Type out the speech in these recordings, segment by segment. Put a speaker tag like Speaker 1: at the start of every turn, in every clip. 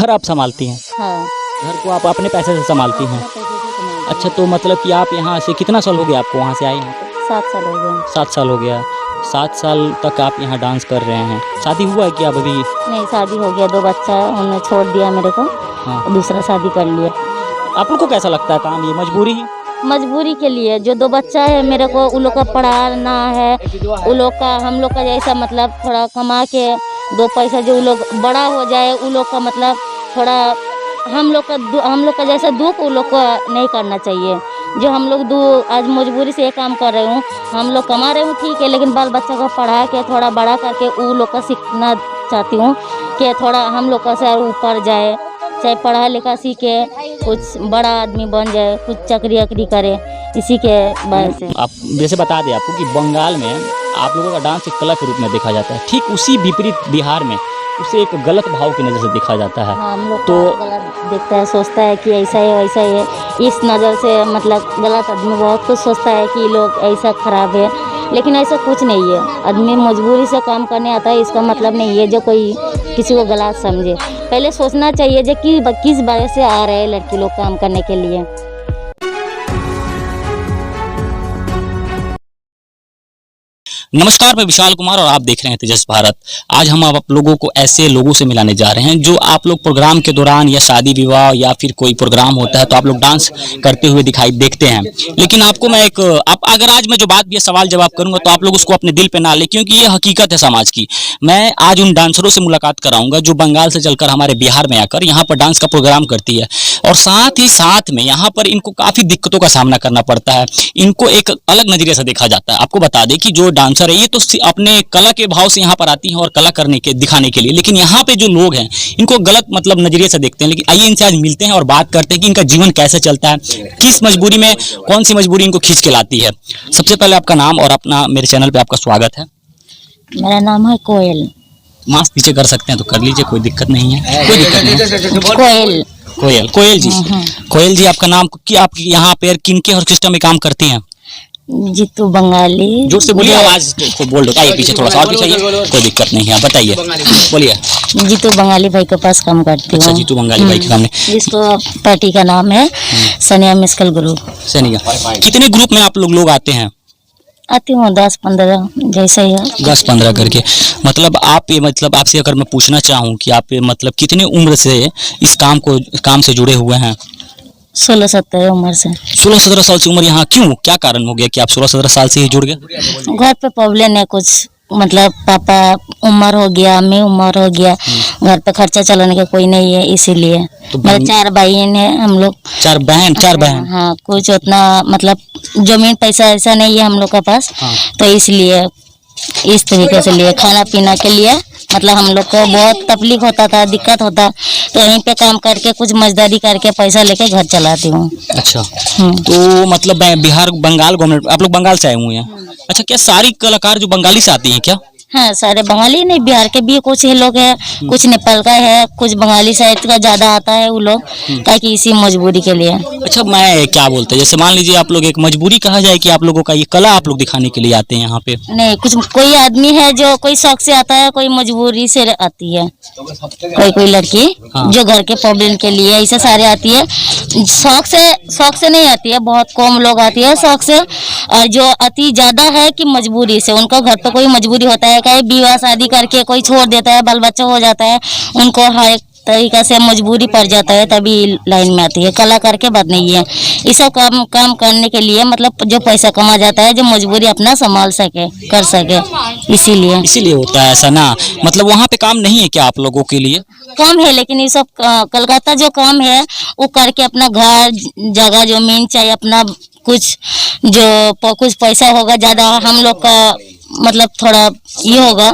Speaker 1: घर आप संभालती हैं?
Speaker 2: हाँ।
Speaker 1: घर को आप अपने पैसे से संभालती हैं? अच्छा, तो मतलब कि आप यहाँ से कितना साल हो गया आपको वहाँ से आए हैं?
Speaker 2: 7 साल हो गए।
Speaker 1: 7 साल हो गया। 7 साल तक आप यहाँ डांस कर रहे हैं। शादी हुआ है क्या अभी?
Speaker 2: नहीं, शादी हो गया, 2 बच्चा है, उन्होंने छोड़ दिया मेरे को।
Speaker 1: हाँ।
Speaker 2: दूसरा शादी कर लिया।
Speaker 1: आप लोग को कैसा लगता है काम, ये मजबूरी है?
Speaker 2: मजबूरी के लिए, जो 2 बच्चा है मेरे को, उन लोग का पढ़ाना है, उन लोग का हम लोग का जैसा मतलब थोड़ा कमा के 2 पैसा जो उन लोग बड़ा हो जाए, उन लोग का मतलब थोड़ा हम लोग का जैसा दुख उन लोग को नहीं करना चाहिए। जो हम लोग आज मजबूरी से ये काम कर रहे हूँ, हम लोग कमा रहे हूँ ठीक है, लेकिन बाल बच्चा को पढ़ा के थोड़ा बड़ा करके उन लोग का सीखना चाहती हूँ कि थोड़ा हम लोग का सर ऊपर जाए, चाहे पढ़ा लिखा सीखे, कुछ बड़ा आदमी बन जाए, कुछ चकरी अकरी करे, इसी के वजह से।
Speaker 1: आप जैसे बता दें आपको कि बंगाल में आप लोगों का डांस एक कला के रूप में देखा जाता है, ठीक उसी विपरीत बिहार में उसे एक गलत भाव की नज़र से देखा जाता है।
Speaker 2: हाँ, हम लोग
Speaker 1: तो
Speaker 2: गलत देखता है, सोचता है कि ऐसा है वैसा है, इस नज़र से मतलब गलत आदमी बहुत कुछ सोचता है कि लोग ऐसा खराब है, लेकिन ऐसा कुछ नहीं है। आदमी मजबूरी से काम करने आता है, इसका मतलब नहीं है जो कोई किसी को गलत समझे। पहले सोचना चाहिए जो कि किस वजह से आ रहे हैं लड़की लोग काम करने के लिए।
Speaker 1: नमस्कार, मैं विशाल कुमार और आप देख रहे हैं तेजस भारत। आज हम आप लोगों को ऐसे लोगों से मिलाने जा रहे हैं जो आप लोग प्रोग्राम के दौरान या शादी विवाह या फिर कोई प्रोग्राम होता है तो आप लोग डांस करते हुए दिखाई देखते हैं। लेकिन आपको मैं अगर आज मैं जो बात ये सवाल जवाब करूंगा तो आप लोग उसको अपने दिल पे ना ले, क्योंकि ये हकीकत है समाज की। मैं आज उन डांसरों से मुलाकात कराऊंगा जो बंगाल से चलकर हमारे बिहार में आकर यहाँ पर डांस का प्रोग्राम करती है, और साथ ही साथ में यहाँ पर इनको काफ़ी दिक्कतों का सामना करना पड़ता है। इनको एक अलग नज़रिए से देखा जाता है। आपको बता दें कि जो डांसर है ये तो अपने कला के भाव से यहाँ पर आती हैं और कला करने के दिखाने के लिए, लेकिन यहाँ पे जो लोग हैं इनको गलत मतलब नजरिए से देखते हैं। लेकिन आइए इनसे आज मिलते हैं और बात करते हैं कि इनका जीवन कैसे चलता है, किस मजबूरी में, कौन सी मजबूरी इनको खींच के लाती है। सबसे पहले आपका नाम और अपना मेरे चैनल पे आपका स्वागत है।
Speaker 2: मेरा नाम है कोयल।
Speaker 1: मास्क नीचे कर सकते हैं तो कर लीजिए, कोई दिक्कत नहीं है, कोई दिक्कत नहीं।
Speaker 2: कोयल।
Speaker 1: कोयल, कोयल जी। कोयल जी, आपका नाम कि आप यहाँ पे किनके और सिस्टम में काम करती हैं?
Speaker 2: जीतू बंगाली।
Speaker 1: जोर से बोलिए, आवाज को बोल दो। आइए पीछे, थोड़ा सा और पीछे आइए, कोई दिक्कत नहीं है, आप बताइए, बोलिए।
Speaker 2: जीतू बंगाली भाई के पास काम करती हूँ।
Speaker 1: अच्छा, जीतू बंगाली भाई के सामने,
Speaker 2: जिसको पार्टी का नाम है सनिया मिस्कल ग्रुप।
Speaker 1: सनिया। कितने ग्रुप में आप लोग आते हैं?
Speaker 2: आती हूँ 10-15 जैसा ही है,
Speaker 1: 10-15 करके। मतलब आप ये मतलब आपसे अगर मैं पूछना चाहूँ कि आप मतलब कितने उम्र से इस काम से जुड़े हुए हैं?
Speaker 2: 16-17 उम्र से।
Speaker 1: 16-17 साल से उम्र। यहाँ क्यों, क्या कारण हो गया कि आप 16-17 साल से ही जुड़ गए?
Speaker 2: घर पे प्रॉब्लम है कुछ, मतलब पापा उम्र हो गया, मैं उम्र हो गया, घर पे खर्चा चलाने का कोई नहीं है, इसीलिए।
Speaker 1: तो
Speaker 2: मेरे 4 बहन है, हम लोग
Speaker 1: 4 बहन।
Speaker 2: हाँ, कुछ उतना मतलब जमीन पैसा ऐसा नहीं है हम लोग के पास।
Speaker 1: हाँ।
Speaker 2: तो इसलिए इस तरीके से लिए खाना पीना के लिए मतलब हम लोग को बहुत तकलीफ होता था, दिक्कत होता, तो यहीं पे काम करके कुछ मजदूरी करके पैसा लेके घर चलाती हूँ।
Speaker 1: अच्छा, तो मतलब बिहार बंगाल गवर्नमेंट, आप लोग बंगाल से आए हुए हैं? अच्छा, क्या सारी कलाकार जो बंगाली से आती हैं क्या?
Speaker 2: हाँ, सारे बंगाली नहीं, बिहार के भी कुछ ही लोग हैं, कुछ नेपाल का है, कुछ बंगाली साइड का ज्यादा आता है वो लोग, ताकि इसी मजबूरी के लिए।
Speaker 1: अच्छा, मैं क्या बोलते हैं, जैसे मान लीजिए आप लोग एक मजबूरी कहा जाए कि आप लोगों का ये कला आप लोग दिखाने के लिए आते हैं यहाँ पे?
Speaker 2: नहीं, कुछ कोई आदमी है जो कोई शौक से आता है, कोई मजबूरी से आती है, कोई लड़की जो घर के प्रॉब्लम के लिए, ऐसे सारे आती है। शौक से नहीं आती है, बहुत कम लोग आती है शौक से, और जो अति ज्यादा है कि मजबूरी से, उनका घर पे कोई मजबूरी होता है, कहीं विवाह शादी करके कोई छोड़ देता है, बाल बच्चा हो जाता है, उनको हर एक तरीका से मजबूरी पड़ जाता है, तभी लाइन में आती है। कला करके बात नहीं है, ये सब काम करने के लिए मतलब जो पैसा कमा जाता है, जो मजबूरी अपना संभाल सके, कर सके, इसीलिए
Speaker 1: होता है ऐसा ना। मतलब वहाँ पे काम नहीं है क्या आप लोगों के लिए?
Speaker 2: काम है, लेकिन ये सब कलकत्ता जो काम है वो करके अपना घर जगह जमीन चाहिए, अपना कुछ पैसा होगा ज्यादा, हम लोग का मतलब थोड़ा ये होगा,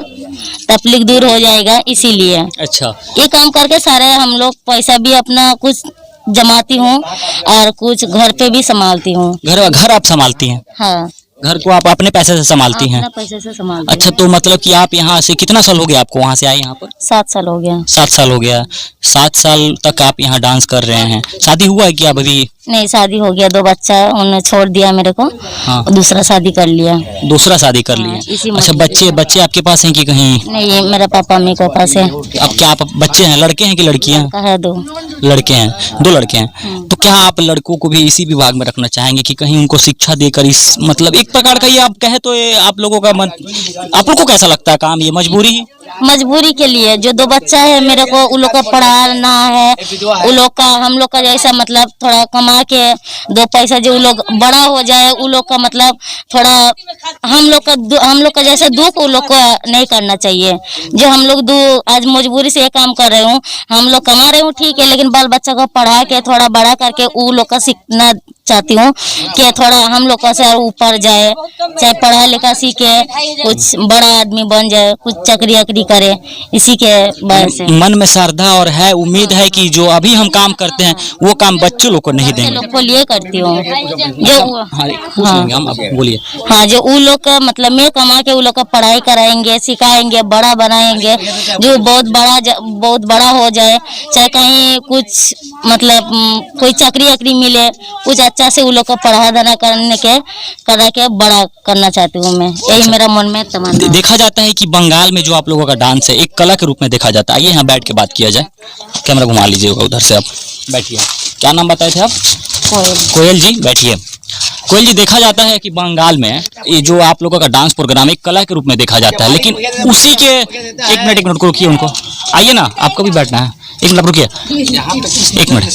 Speaker 2: तकलीफ दूर हो जाएगा, इसीलिए।
Speaker 1: अच्छा,
Speaker 2: ये काम करके सारे हम लोग पैसा भी अपना कुछ जमाती हूँ और कुछ घर पे भी संभालती हूँ।
Speaker 1: घर आप संभालती हैं?
Speaker 2: हाँ,
Speaker 1: घर को आप अपने पैसे से संभालती हैं?
Speaker 2: अपना पैसे से संभालती
Speaker 1: अच्छा, तो मतलब कि आप यहाँ से कितना साल हो गया आपको वहाँ से आए यहाँ पर?
Speaker 2: 7 साल हो गया।
Speaker 1: 7 साल हो गया। 7 साल तक आप यहाँ डांस कर रहे हैं। शादी हुआ है क्या अभी?
Speaker 2: नहीं, शादी हो गया, 2 बच्चा है, उन्होंने छोड़ दिया मेरे को।
Speaker 1: हाँ।
Speaker 2: दूसरा शादी कर लिया।
Speaker 1: दूसरा शादी कर
Speaker 2: हाँ,
Speaker 1: लिए।
Speaker 2: इसी
Speaker 1: अच्छा,
Speaker 2: मजबूरी
Speaker 1: बच्चे
Speaker 2: में।
Speaker 1: बच्चे आपके पास हैं कि कहीं?
Speaker 2: नहीं, ये मेरे पापा मम्मी के पास है।
Speaker 1: अब क्या आप बच्चे हैं, लड़के हैं कि लड़कियां?
Speaker 2: लड़का है 2।
Speaker 1: लड़के हैं, 2 लड़के हैं। तो क्या आप लड़कों को भी इसी विभाग में रखना चाहेंगे कि कहीं उनको शिक्षा देकर इस मतलब एक प्रकार का ये आप कहे तो ये आप लोगों का मन, आप लोगों को कैसा लगता है काम, ये मजबूरी है?
Speaker 2: मजबूरी के लिए जो 2 बच्चा है मेरे को, उन लोग को पढ़ाना है, उन लोग का हम लोग का जैसा मतलब थोड़ा कमा के 2 पैसा जो उन लोग बड़ा हो जाए, उन लोग का मतलब थोड़ा हम लोग का जैसा दुख उन लोग को नहीं करना चाहिए। जो हम लोग आज मजबूरी से ये काम कर रहे हूँ, हम लोग कमा रहे हूँ ठीक है, लेकिन बाल बच्चा को पढ़ा के थोड़ा बड़ा करके उन लोग का सीखना चाहती हूँ कि थोड़ा हम लोग का से ऊपर जाए, चाहे पढ़ा लिखा सीखे, कुछ बड़ा आदमी बन जाए, कुछ चकरी अकरी करे, इसी के वजह से
Speaker 1: मन में श्रद्धा और है, उम्मीद है कि जो अभी हम काम करते हैं वो काम बच्चों लोग को नहीं देंगे।
Speaker 2: लोग को लिए करती हूँ जो
Speaker 1: हम आप बोलिए।
Speaker 2: हाँ, जो उन लोग का मतलब मैं कमा के उन लोग का पढ़ाई कराएंगे, सिखाएंगे, बड़ा बनाएंगे, जो बहुत बड़ा हो जाए, चाहे कहीं कुछ मतलब कोई चकरी अकरी मिले, कुछ अच्छा से उन लोग को पढ़ा देना करा के बड़ा करना चाहती हूँ मैं, यही मेरा मन में तमन्ना है।
Speaker 1: देखा जाता है कि बंगाल में जो आप लोगों का डांस है एक कला के रूप में देखा जाता है। आइए यहाँ बैठ के बात किया जाए, कैमरा घुमा लीजिएगा उधर से, आप बैठिए। क्या नाम बताए थे आप? कोयल जी, बैठिए। कोयल जी, देखा जाता है कि बंगाल में ये जो आप लोगों का डांस प्रोग्राम एक कला के रूप में देखा जाता है, लेकिन उसी के एक मिनट को रुकिए, उनको आइए ना, आपको भी बैठना है, एक मिनट रुकिए, एक मिनट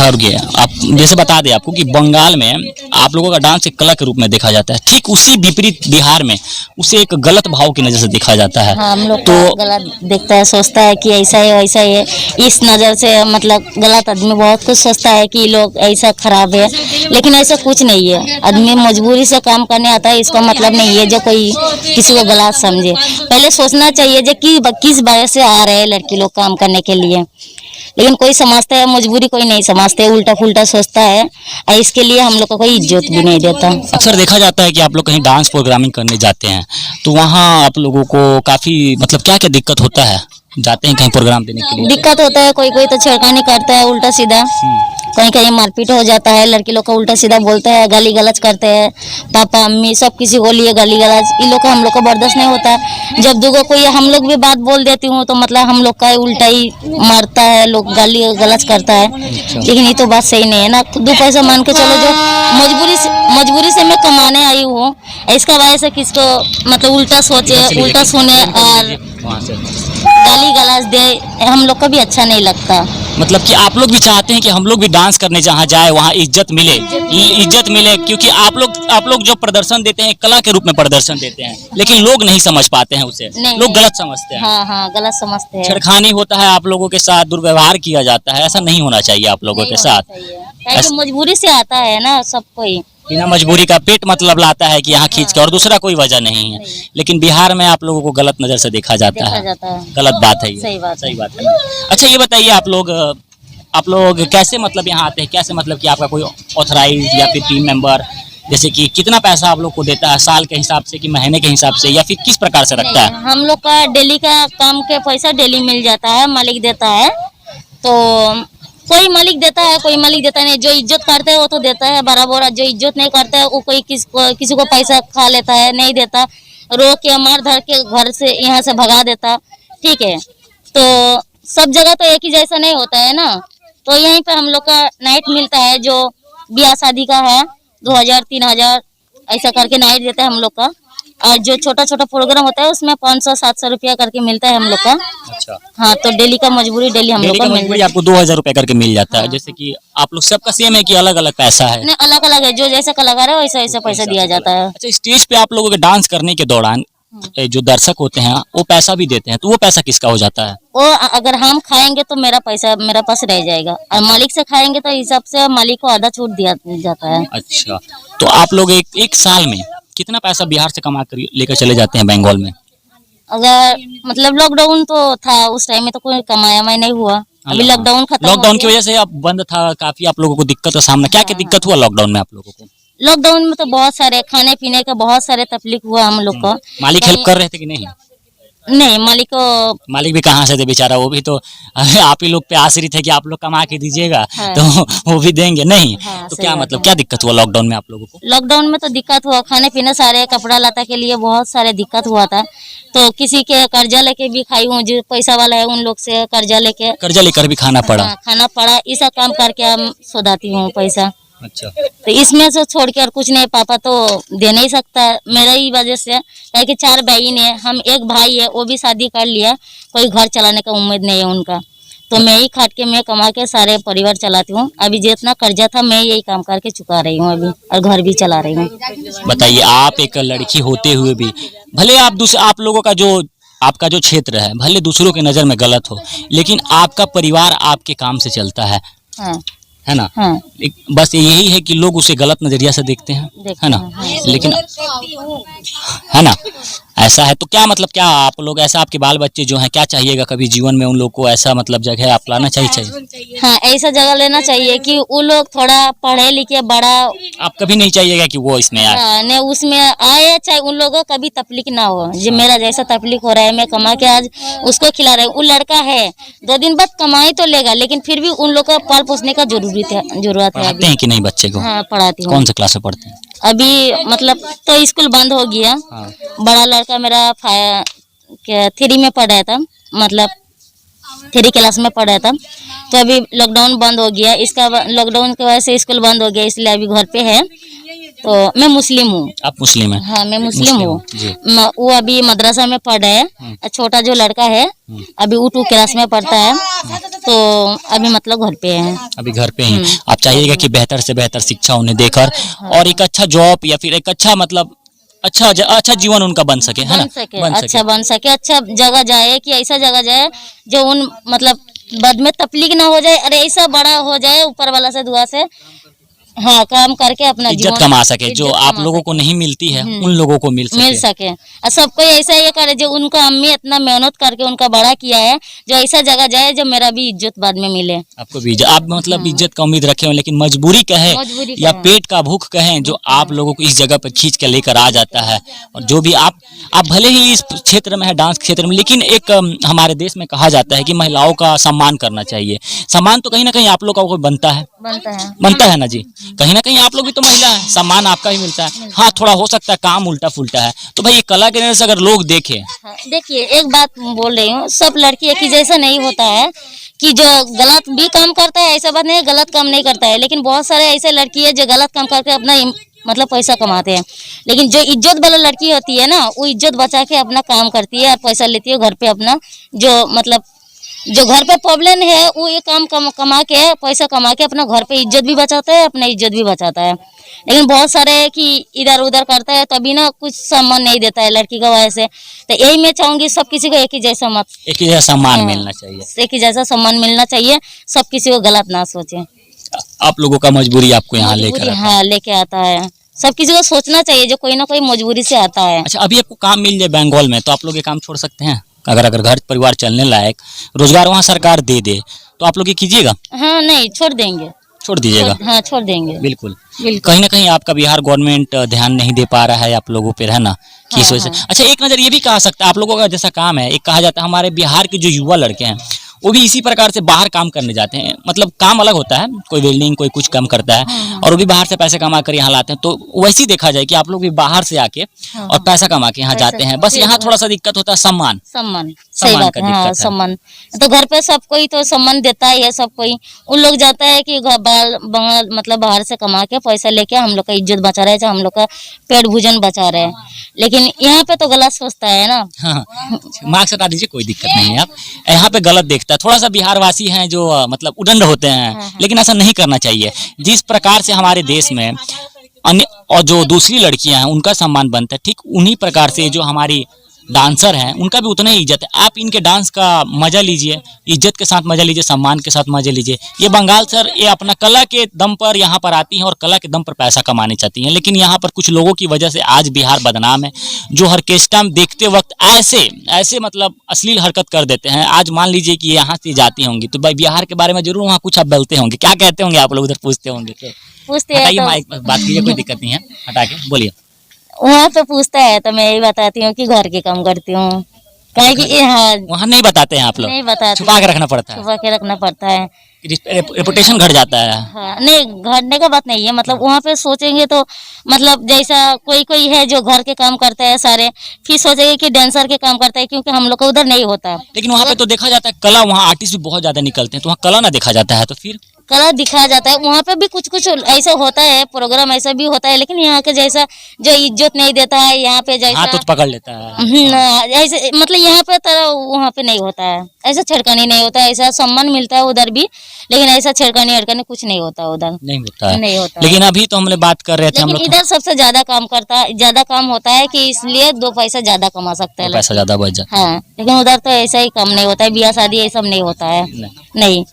Speaker 1: रुकिए। आप जैसे बता दें आपको कि बंगाल में आप लोगों का डांस एक कला के रूप में देखा जाता है, ठीक उसी विपरीत बिहार में उसे एक गलत भाव की नजर से देखा जाता है।
Speaker 2: हाँ, हम लोग
Speaker 1: तो
Speaker 2: गलत देखता है, सोचता है कि ऐसा है वैसा है, इस नज़र से मतलब गलत आदमी बहुत कुछ सोचता है कि लोग ऐसा खराब है, लेकिन ऐसा कुछ नहीं है। आदमी मजबूरी से काम करने आता है, इसका मतलब नहीं है जो कोई किसी को गलत समझे। पहले सोचना चाहिए जो किस वजह से आ रहे हैं लड़की लोग काम करने के लिए, लेकिन कोई समझता है मजबूरी, कोई नहीं समझते, उल्टा फुल्टा सोचता है, और इसके लिए हम लोग को कोई इज्जत भी नहीं देता।
Speaker 1: अक्सर देखा जाता है कि आप लोग कहीं डांस प्रोग्रामिंग करने जाते हैं तो वहाँ आप लोगों को काफी मतलब क्या क्या दिक्कत होता है, जाते हैं कहीं प्रोग्राम देने के लिए?
Speaker 2: दिक्कत होता है, कोई तो छेड़खानी करता है उल्टा सीधा, कहीं कहीं मारपीट हो जाता है, लड़की लोग को उल्टा सीधा बोलते हैं, गाली गलौज करते हैं, पापा मम्मी सब किसी को लिए गाली गलौज, इन लोग का हम लोग को बर्दाश्त नहीं होता है। जब दूगो कोई हम लोग भी बात बोल देती हूँ तो मतलब हम लोग का उल्टा ही मारता है, लोग गाली गलौज करता है, लेकिन ये तो बात सही नहीं है ना। 2 पैसा मान के चलो, जो मजबूरी से मैं कमाने आई हूँ, इसका वजह से किसको मतलब उल्टा सोचे, उल्टा सुने और गाली गलौज दे, हम लोग को भी अच्छा नहीं लगता।
Speaker 1: मतलब कि आप लोग भी चाहते हैं कि हम लोग भी डांस करने जहाँ जाए वहाँ इज्जत मिले, क्योंकि आप लोग जो प्रदर्शन देते हैं कला के रूप में प्रदर्शन देते हैं, लेकिन लोग नहीं समझ पाते हैं उसे, लोग गलत समझते हैं।
Speaker 2: हाँ, गलत समझते हैं।
Speaker 1: छेड़खानी होता है, आप लोगों के साथ दुर्व्यवहार किया जाता है, ऐसा नहीं होना चाहिए आप लोगों के साथ।
Speaker 2: मजबूरी से आता है ना सब कोई,
Speaker 1: बिना मजबूरी का पेट मतलब लाता है कि यहाँ खींच के, और दूसरा कोई वजह नहीं है, लेकिन बिहार में आप लोगों को गलत नजर से देखा जाता है। गलत बात है ये, सही बात है। अच्छा, ये बताइए आप लोग कैसे मतलब यहाँ आते हैं, कैसे मतलब कि आपका कोई ऑथराइज या फिर टीम मेंबर, जैसे कि कितना पैसा आप लोग को देता है, साल के हिसाब से कि महीने के हिसाब से, या फिर किस प्रकार से रखता है?
Speaker 2: हम लोग का डेली का काम के पैसा डेली मिल जाता है, मालिक देता है, तो कोई मालिक देता है, कोई मालिक देता नहीं। जो इज्जत करता है वो तो देता है बराबर, जो इज्जत नहीं करता है वो कोई किसी को पैसा खा लेता है, नहीं देता, रो के मार धर के घर से यहाँ से भगा देता। ठीक है, तो सब जगह तो एक ही जैसा नहीं होता है ना, तो यहीं पे हम लोग का नाइट मिलता है, जो ब्याह शादी का है 2000-3000 ऐसा करके नाइट देता है हम लोग का, और जो छोटा छोटा प्रोग्राम होता है उसमें 500-700 रुपया करके मिलता है हम लोग का।
Speaker 1: अच्छा।
Speaker 2: हाँ, तो डेली का मजबूरी डेली हम लोग का मिल जाता है।
Speaker 1: आपको 2000 रुपए करके मिल जाता है। जैसे कि आप लोग सबका सेम है कि अलग अलग पैसा है?
Speaker 2: नहीं, अलग अलग है, जो जैसा कलाकार है वैसा वैसा पैसा दिया जाता है।
Speaker 1: अच्छा, स्टेज पे आप लोगों के डांस करने के दौरान जो दर्शक होते हैं वो पैसा भी देते हैं, तो वो पैसा किसका हो जाता है?
Speaker 2: वो अगर हम खाएंगे तो मेरा पैसा मेरा पास रह जाएगा, और मालिक से खाएंगे तो हिसाब से मालिक को आधा छूट दिया जाता है।
Speaker 1: अच्छा, तो आप लोग एक साल में कितना पैसा बिहार से कमा कर लेकर चले जाते हैं बंगाल में?
Speaker 2: अगर मतलब लॉकडाउन तो था उस टाइम में तो कोई कमाया मैं नहीं हुआ, अभी लॉकडाउन खत्म,
Speaker 1: लॉकडाउन की वजह से अब बंद था, काफी आप लोगों को दिक्कत का सामना, क्या क्या दिक्कत हुआ लॉकडाउन में आप लोगों को?
Speaker 2: लॉकडाउन में तो बहुत सारे खाने पीने का बहुत सारे तकलीफ हुआ हम लोग को।
Speaker 1: मालिक हेल्प कर रहे थे कि नहीं?
Speaker 2: नहीं,
Speaker 1: मालिक भी कहाँ से दे बेचारा, वो भी तो आप ही लोग पे आश्रित है कि आप लोग कमा के दीजिएगा।
Speaker 2: हाँ।
Speaker 1: तो वो भी देंगे नहीं।
Speaker 2: हाँ,
Speaker 1: तो
Speaker 2: सही
Speaker 1: क्या
Speaker 2: बात
Speaker 1: मतलब
Speaker 2: है।
Speaker 1: क्या दिक्कत हुआ लॉकडाउन में आप लोगों को?
Speaker 2: लॉकडाउन में तो दिक्कत हुआ, खाने पीने सारे कपड़ा लता के लिए बहुत सारे दिक्कत हुआ था। तो किसी के कर्जा लेके भी खाई हूँ, जो पैसा वाला है उन लोग से कर्जा लेके
Speaker 1: कर्जा लेकर भी खाना पड़ा?
Speaker 2: हाँ, खाना पड़ा। ऐसा काम करके हम सुधाती हूँ पैसा।
Speaker 1: अच्छा।
Speaker 2: तो इसमें से छोड़ के और कुछ नहीं, पापा तो दे नहीं सकता मेरा ही वजह से, क्या कि 4 बहन है, हम एक भाई है, वो भी शादी कर लिया, कोई घर चलाने का उम्मीद नहीं है उनका। तो मैं ही खाट के, मैं कमा के सारे परिवार चलाती हूँ। अभी जितना कर्जा था मैं यही काम करके चुका रही हूँ अभी, और घर भी चला रही हूँ।
Speaker 1: बताइए, आप एक लड़की होते हुए भी भले आप लोगों का जो आपका जो क्षेत्र है भले दूसरों की नज़र में गलत हो, लेकिन आपका परिवार आपके काम से चलता
Speaker 2: हाँ
Speaker 1: है ना?
Speaker 2: हाँ,
Speaker 1: बस यही है कि लोग उसे गलत नजरिया से देखते हैं, है ना?
Speaker 2: हाँ।
Speaker 1: लेकिन है ना, ऐसा है तो क्या मतलब, क्या आप लोग ऐसा, आपके बाल बच्चे जो हैं, क्या चाहिएगा कभी जीवन में उन लोग को ऐसा मतलब जगह आप लाना चाहिए?
Speaker 2: हाँ, ऐसा जगह लेना चाहिए कि वो लोग थोड़ा पढ़े लिखे बड़ा,
Speaker 1: आप कभी नहीं चाहिएगा कि वो इसमें आए?
Speaker 2: हाँ, ने उसमें आए, चाहे उन लोगों का कभी तकलीफ ना हो। जो मेरा जैसा तकलीफ हो रहा है, मैं कमा के आज उसको खिला रहा हूँ। वो लड़का है 2 दिन बाद कमाई तो लेगा, लेकिन फिर भी उन लोग का पाल पोसने का जरूरत है
Speaker 1: पढ़ाते
Speaker 2: अभी।
Speaker 1: हैं कि नहीं बच्चे को?
Speaker 2: हाँ, पढ़ाती हूँ।
Speaker 1: कौन से क्लास में पढ़ते हैं?
Speaker 2: अभी मतलब तो स्कूल बंद हो गया।
Speaker 1: हाँ।
Speaker 2: बड़ा लड़का मेरा 3 में पढ़ रहा था, मतलब 3 क्लास में पढ़ रहा था। तो अभी लॉकडाउन बंद हो गया, इसका लॉकडाउन की वजह से स्कूल बंद हो गया, इसलिए अभी घर पे है। तो मैं मुस्लिम हूँ।
Speaker 1: आप मुस्लिम हैं?
Speaker 2: हाँ, मैं मुस्लिम हूँ।
Speaker 1: जी।
Speaker 2: वो अभी मदरसा में पढ़ रहा है। छोटा जो लड़का है अभी वो 2 क्लास में पढ़ता है। तो अभी मतलब घर पे है।
Speaker 1: अभी घर पे ही। आप चाहिएगा कि बेहतर से बेहतर शिक्षा उन्हें देकर और एक अच्छा जॉब या फिर एक अच्छा मतलब अच्छा जीवन उनका बन सके, है ना?
Speaker 2: अच्छा बन सके, अच्छा जगह जाए, कि ऐसा जगह जाए जो उन मतलब बाद में तकलीफ ना हो जाए, अरे ऐसा बड़ा हो जाए ऊपर वाला से दुआ से, हाँ, काम करके अपना
Speaker 1: इज्जत
Speaker 2: जीवन
Speaker 1: कमा सके, जो
Speaker 2: इज्जत
Speaker 1: आप
Speaker 2: कमा
Speaker 1: लोगों को नहीं मिलती है उन लोगों को मिल सके।
Speaker 2: और सबको ऐसा ये करे, जो उनका अम्मी इतना मेहनत करके उनका बड़ा किया है, जो ऐसा जगह जाए जो मेरा भी इज्जत बाद में मिले।
Speaker 1: आपको भी आप मतलब इज्जत का उम्मीद रखे हो, लेकिन मजबूरी कहे या पेट का भूख कहें, जो आप लोगों को इस जगह पर खींच के लेकर आ जाता है। और जो भी आप भले ही इस क्षेत्र में है, डांस क्षेत्र में, लेकिन एक हमारे देश में कहा जाता है कि महिलाओं का सम्मान करना चाहिए। सम्मान तो कहीं ना कहीं आप लोग का बनता है, बनता है ना जी? कहीं ना कहीं आप लोग भी तो महिला है, सम्मान आपका ही मिलता है। हाँ, थोड़ा हो सकता है काम उल्टा फुल्टा है, तो भाई ये कला के नजर से अगर लोग देखें।
Speaker 2: हाँ, देखिए एक बात बोल रही हूँ, सब लड़की एक ही जैसा नहीं होता है, कि जो गलत भी काम करता है ऐसा बात नहीं है, गलत काम नहीं करता है। लेकिन बहुत सारे ऐसे लड़की है जो गलत काम करके अपना मतलब पैसा कमाते हैं। लेकिन जो इज्जत वाला लड़की होती है ना, वो इज्जत बचा के अपना काम करती है और पैसा लेती है घर पे अपना, जो मतलब जो घर पे प्रॉब्लम है वो ये काम कमा के पैसा कमा के अपना घर पे इज्जत भी बचाता है, अपना इज्जत भी बचाता है। लेकिन बहुत सारे है कि इधर उधर करता है, तभी ना कुछ सम्मान नहीं देता है लड़की का वजह से। तो यही मैं चाहूंगी, सब किसी को एक ही जैसा एक ही जैसा सम्मान मिलना चाहिए, एक ही जैसा सम्मान मिलना चाहिए, सब किसी को गलत ना सोचे।
Speaker 1: आप लोगों का मजबूरी आपको यहाँ लेकर
Speaker 2: हाँ, लेके आता है। सब किसी को सोचना चाहिए, जो कोई ना कोई मजबूरी से आता है।
Speaker 1: अच्छा, अभी आपको काम मिल जाए बंगाल में, तो आप लोग ये काम छोड़ सकते हैं? अगर घर परिवार चलने लायक रोजगार वहाँ सरकार दे दे, तो आप लोग ये कीजिएगा?
Speaker 2: हाँ, नहीं, छोड़ देंगे।
Speaker 1: छोड़ दीजिएगा?
Speaker 2: हाँ, छोड़ देंगे,
Speaker 1: बिल्कुल। कहीं ना कहीं आपका बिहार गवर्नमेंट ध्यान नहीं दे पा रहा है आप लोगों पे, है ना? कि इस वजह से। अच्छा, एक नज़र ये भी कहा सकता है, आप लोगों का जैसा काम है, एक कहा जाता है हमारे बिहार के जो युवा लड़के हैं वो भी इसी प्रकार से बाहर काम करने जाते हैं। मतलब काम अलग होता है, कोई वेल्डिंग, कोई कुछ काम करता है, और वो भी बाहर से पैसे कमा कर यहाँ लाते हैं। तो वैसे ही देखा जाए कि आप लोग भी बाहर से आके और पैसा कमा के यहाँ जाते हैं। बस यहाँ थोड़ा सा दिक्कत होता है सम्मान,
Speaker 2: सही बात है। हाँ, सम्मान तो घर पे सब कोई तो सम्मान देता ही है, सब कोई। उन लोग जाता है कि मतलब बाहर से कमा के पैसा लेके हम लोग का इज्जत बचा रहे हैं, हम लोग का पेट भोजन बचा रहे हैं। लेकिन यहाँ पे तो गलत सोचता है ना।
Speaker 1: हाँ, मार्क्स हटा दीजिए, कोई दिक्कत नहीं है। आप यहाँ पे गलत देखता है, थोड़ा सा बिहारवासी हैं जो मतलब उदंड होते हैं, लेकिन ऐसा नहीं करना चाहिए। जिस प्रकार से हमारे देश में अन्य और जो दूसरी लड़कियां हैं उनका सम्मान बनता है, ठीक उन्हीं प्रकार से जो हमारी डांसर हैं उनका भी उतना ही इज्जत है। आप इनके डांस का मजा लीजिए, इज्जत के साथ मजा लीजिए, सम्मान के साथ मजा लीजिए। ये बंगाल सर ये अपना कला के दम पर यहाँ पर आती हैं और कला के दम पर पैसा कमाने चाहती हैं, लेकिन यहाँ पर कुछ लोगों की वजह से आज बिहार बदनाम है, जो ऑर्केस्ट्रा में देखते वक्त ऐसे मतलब अश्लील हरकत कर देते हैं। आज मान लीजिए कि यहाँ से जाती होंगी तो भाई बिहार के बारे में जरूर वहाँ कुछ आप बोलते होंगे, क्या कहते होंगे आप लोग उधर पूछते होंगे? हटाइए माइक, बात कीजिए, कोई दिक्कत नहीं है, हटा के बोलिए।
Speaker 2: वहाँ पे पूछता है तो मैं यही बताती हूँ कि घर के काम करती हूँ। काहे कि हाँ,
Speaker 1: वहाँ नहीं बताते हैं आप लोग?
Speaker 2: नहीं बताते,
Speaker 1: छुपा के रखना पड़ता है,
Speaker 2: छुपा के रखना पड़ता है।
Speaker 1: रेपुटेशन घट जाता है।
Speaker 2: हाँ, नहीं घटने का बात नहीं है, मतलब वहाँ पे सोचेंगे तो मतलब जैसा कोई कोई है जो घर के काम करता है सारे, फिर सोचेंगे कि डांसर के काम करता है, क्योंकि हम लोग को उधर नहीं होता।
Speaker 1: लेकिन वहाँ पे तो देखा जाता है कला, वहाँ आर्टिस्ट भी बहुत ज्यादा निकलते हैं, तो वहाँ कला ना देखा जाता है, तो फिर
Speaker 2: कला दिखाया जाता है। वहाँ पे भी कुछ कुछ ऐसा होता है, प्रोग्राम ऐसा भी होता है, लेकिन यहाँ के जैसा जो इज्जत नहीं देता है यहाँ पे जैसा,
Speaker 1: हाथ तो पकड़ लेता है।
Speaker 2: ऐसे मतलब यहाँ पे तरह वहाँ पे नहीं होता है, ऐसा छेड़खानी नहीं होता है, ऐसा सम्मान मिलता है उधर भी, लेकिन ऐसा छेड़खानी हड़कानी कुछ नहीं होता उधर,
Speaker 1: नहीं होता है,
Speaker 2: नहीं होता।
Speaker 1: लेकिन अभी तो हमने बात कर रहे थे हम
Speaker 2: लेकिन
Speaker 1: लोग,
Speaker 2: इधर सबसे ज्यादा काम होता है कि इसलिए 2 पैसा ज्यादा कमा सकते हैं।
Speaker 1: पैसा ज्यादा बच जाता
Speaker 2: हाँ, लेकिन उधर तो ऐसा ही कम नहीं होता है, ब्याह शादी ये सब नहीं होता है,
Speaker 1: है।
Speaker 2: नहीं।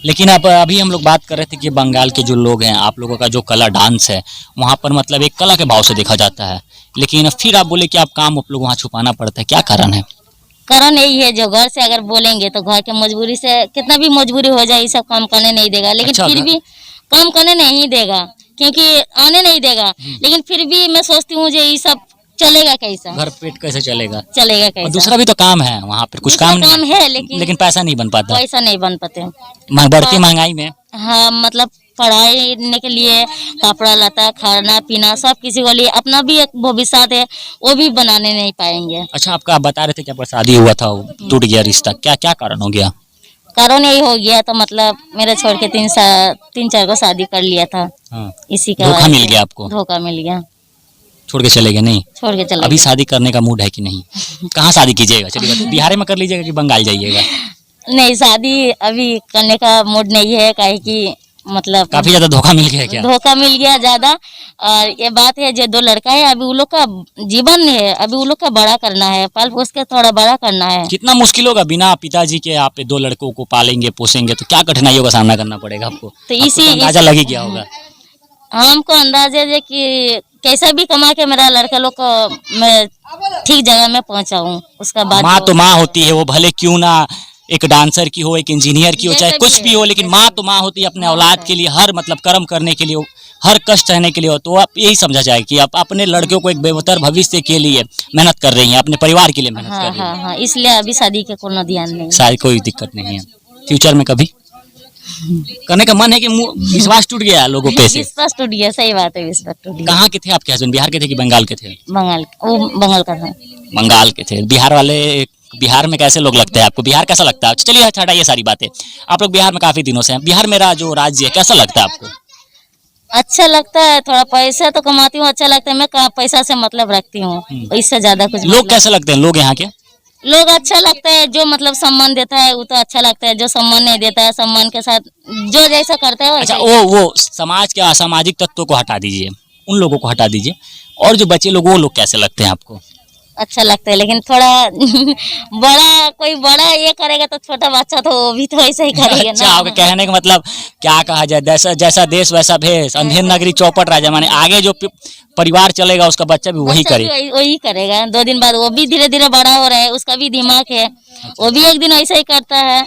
Speaker 1: लेकिन अब अभी हम लोग बात कर रहे थे कि बंगाल के जो लोग हैं, आप लोगों का जो कला डांस है वहाँ पर मतलब एक कला के भाव से देखा जाता है, लेकिन फिर आप बोले कि आप काम आप लोग वहाँ छुपाना पड़ता है, क्या कारण है?
Speaker 2: कारण यही है, जो घर से अगर बोलेंगे तो घर के मजबूरी से, कितना भी मजबूरी हो जाए ये सब काम करने नहीं देगा, लेकिन
Speaker 1: अच्छा,
Speaker 2: फिर भी काम करने नहीं देगा, क्योंकि आने नहीं देगा। लेकिन फिर भी मैं सोचती हूँ ये सब चलेगा कैसा,
Speaker 1: घर पेट कैसे चलेगा?
Speaker 2: चलेगा
Speaker 1: और
Speaker 2: कैसा।
Speaker 1: दूसरा भी तो काम है वहाँ पर, कुछ काम
Speaker 2: काम
Speaker 1: नहीं,
Speaker 2: है, लेकिन
Speaker 1: पैसा नहीं बन पाता,
Speaker 2: पैसा नहीं बन पाते।
Speaker 1: बढ़ती महंगाई में।
Speaker 2: हाँ, मतलब पढ़ाई के लिए कपड़ा लता खाना पीना सब किसी को लिए, अपना भी एक भविष्य है वो भी बनाने नहीं पाएंगे।
Speaker 1: अच्छा, आपका आप बता रहे थे कि आपका शादी हुआ था, टूट गया रिश्ता, क्या क्या कारण हो गया?
Speaker 2: कारण यही हो गया, तो मतलब मेरा छोड़ के 3-4 को शादी कर लिया था।
Speaker 1: हाँ।
Speaker 2: इसी का
Speaker 1: धोखा मिल गया आपको?
Speaker 2: धोखा मिल गया,
Speaker 1: छोड़ के चले गए? नहीं,
Speaker 2: छोड़ के चले
Speaker 1: अभी
Speaker 2: गए।
Speaker 1: शादी करने का मूड है कि नहीं? कहाँ शादी कीजिएगा? चलिए बताइए, बिहार में कर लीजिएगा कि बंगाल जाइएगा?
Speaker 2: नहीं, शादी अभी करने का मूड नहीं है, काहे कि मतलब
Speaker 1: काफी ज्यादा धोखा मिल गया क्या?
Speaker 2: धोखा मिल गया ज्यादा। और ये बात है, जो 2 लड़का है अभी वो लोग का जीवन है, अभी वो लोग का बड़ा करना है, पाल पोस के थोड़ा बड़ा करना है।
Speaker 1: कितना मुश्किल होगा, बिना पिताजी के आप 2 लड़कों को पालेंगे पोसेंगे तो क्या कठिनाइयों का सामना करना पड़ेगा आपको?
Speaker 2: तो
Speaker 1: आपको अंदाजा लग ही गया होगा।
Speaker 2: हमको अंदाजा है कि कैसा भी कमा के मेरा लड़का लोग को मैं ठीक जगह में पहुंचाऊं, उसका बाद
Speaker 1: माँ तो माँ होती है, वो भले क्यों ना एक डांसर की हो, एक इंजीनियर की हो, चाहे कुछ भी हो, लेकिन माँ तो माँ होती है, अपने औलाद के लिए हर मतलब कर्म करने के लिए, हर कष्ट सहने के लिए हो। तो आप यही समझा जाए कि आप अपने लड़कियों को एक बेहतर भविष्य के लिए मेहनत कर रही हैं, अपने परिवार के लिए मेहनत कर रही हैं।
Speaker 2: हाँ, इसलिए अभी शादी के कोनो ध्यान नहीं।
Speaker 1: शायद कोई दिक्कत नहीं है, फ्यूचर में कभी करने का मन है कि विश्वास टूट गया लोगों पे से?
Speaker 2: विश्वास टूट गया, सही बात है, विश्वास टूट गया।
Speaker 1: कहाँ के थे आपके हस्बैंड, बिहार के थे कि बंगाल के थे?
Speaker 2: वो बंगाल का था।
Speaker 1: बंगाल के थे। बिहार वाले, बिहार में कैसे लोग लगते हैं आपको? बिहार कैसा लगता है? चलिए हटाइए सारी बातें, आप लोग बिहार में काफी दिनों से हैं, बिहार मेरा जो राज्य है कैसा लगता है आपको?
Speaker 2: अच्छा लगता है, थोड़ा पैसा तो कमाती हूँ, अच्छा लगता है, मैं पैसा से मतलब रखती हूँ, इससे ज्यादा कुछ।
Speaker 1: लोग कैसे लगते हैं लोग यहाँ के?
Speaker 2: लोग अच्छा लगता है, जो मतलब सम्मान देता है वो तो अच्छा लगता है, जो सम्मान नहीं देता है सम्मान के साथ जो जैसा करता है
Speaker 1: अच्छा, वो समाज के असामाजिक तत्वों को हटा दीजिए, उन लोगों को हटा दीजिए, और जो बचे लोग वो लोग कैसे लगते हैं आपको?
Speaker 2: अच्छा लगता है, लेकिन थोड़ा बड़ा कोई बड़ा ये करेगा तो छोटा बच्चा तो वो भी तो ऐसा ही करेगा
Speaker 1: अच्छा,
Speaker 2: ना।
Speaker 1: आपके कहने का मतलब क्या कहा जाए, जैसा जैसा देश वैसा भेष, अंधेर नगरी चौपट राजा, माने आगे जो परिवार चलेगा उसका बच्चा भी वही
Speaker 2: बच्चा भी
Speaker 1: करे।
Speaker 2: वही करेगा, 2 दिन बाद वो भी धीरे धीरे बड़ा हो रहा है, उसका भी दिमाग है, वो भी एक दिन ऐसा ही करता है।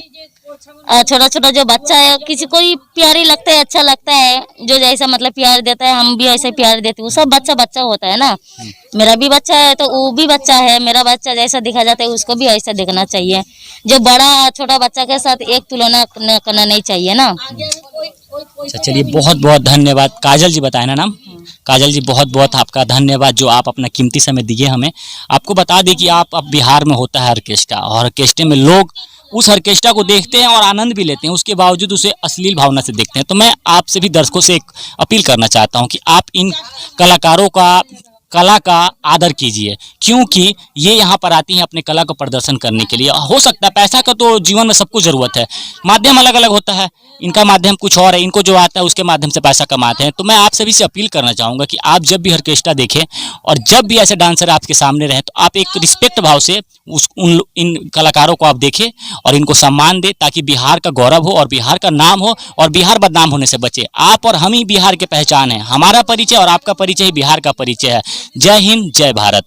Speaker 2: छोटा छोटा जो बच्चा है किसी को भी प्यारी लगता है, अच्छा लगता है, जो जैसा मतलब प्यार देता है हम भी ऐसे प्यार देते हैं, वो सब बच्चा बच्चा होता है ना। मेरा भी बच्चा है तो वो भी बच्चा है, मेरा बच्चा जैसा दिखा जाता है उसको भी ऐसा देखना चाहिए, जो बड़ा छोटा बच्चा के साथ एक तुलना करना नहीं चाहिए ना।
Speaker 1: अच्छा, चलिए बहुत बहुत धन्यवाद। काजल जी बताए ना नाम? काजल जी, बहुत बहुत आपका धन्यवाद जो आप अपना कीमती समय दिए हमें। आपको बता दें कि आप अब बिहार में होता है ऑर्केस्ट्रा, और ऑर्केस्ट्रे में लोग उस ऑर्केस्ट्रा को देखते हैं और आनंद भी लेते हैं, उसके बावजूद उसे अश्लील भावना से देखते हैं। तो मैं आपसे भी दर्शकों से एक अपील करना चाहता हूं कि आप इन कलाकारों का कला का आदर कीजिए, क्योंकि ये यहाँ पर आती हैं अपने कला को प्रदर्शन करने के लिए। हो सकता है पैसा का तो जीवन में सबको ज़रूरत है, माध्यम अलग अलग होता है, इनका माध्यम कुछ और है, इनको जो आता है उसके माध्यम से पैसा कमाते हैं। तो मैं आप सभी से अपील करना चाहूँगा कि आप जब भी ऑर्केस्ट्रा देखें और जब भी ऐसे डांसर आपके सामने रहें तो आप एक रिस्पेक्ट भाव से इन कलाकारों को आप देखें और इनको सम्मान दें, ताकि बिहार का गौरव हो और बिहार का नाम हो और बिहार बदनाम होने से बचे। आप और हम ही बिहार के पहचान है, हमारा परिचय और आपका परिचय ही बिहार का परिचय है। जय हिंद, जय भारत।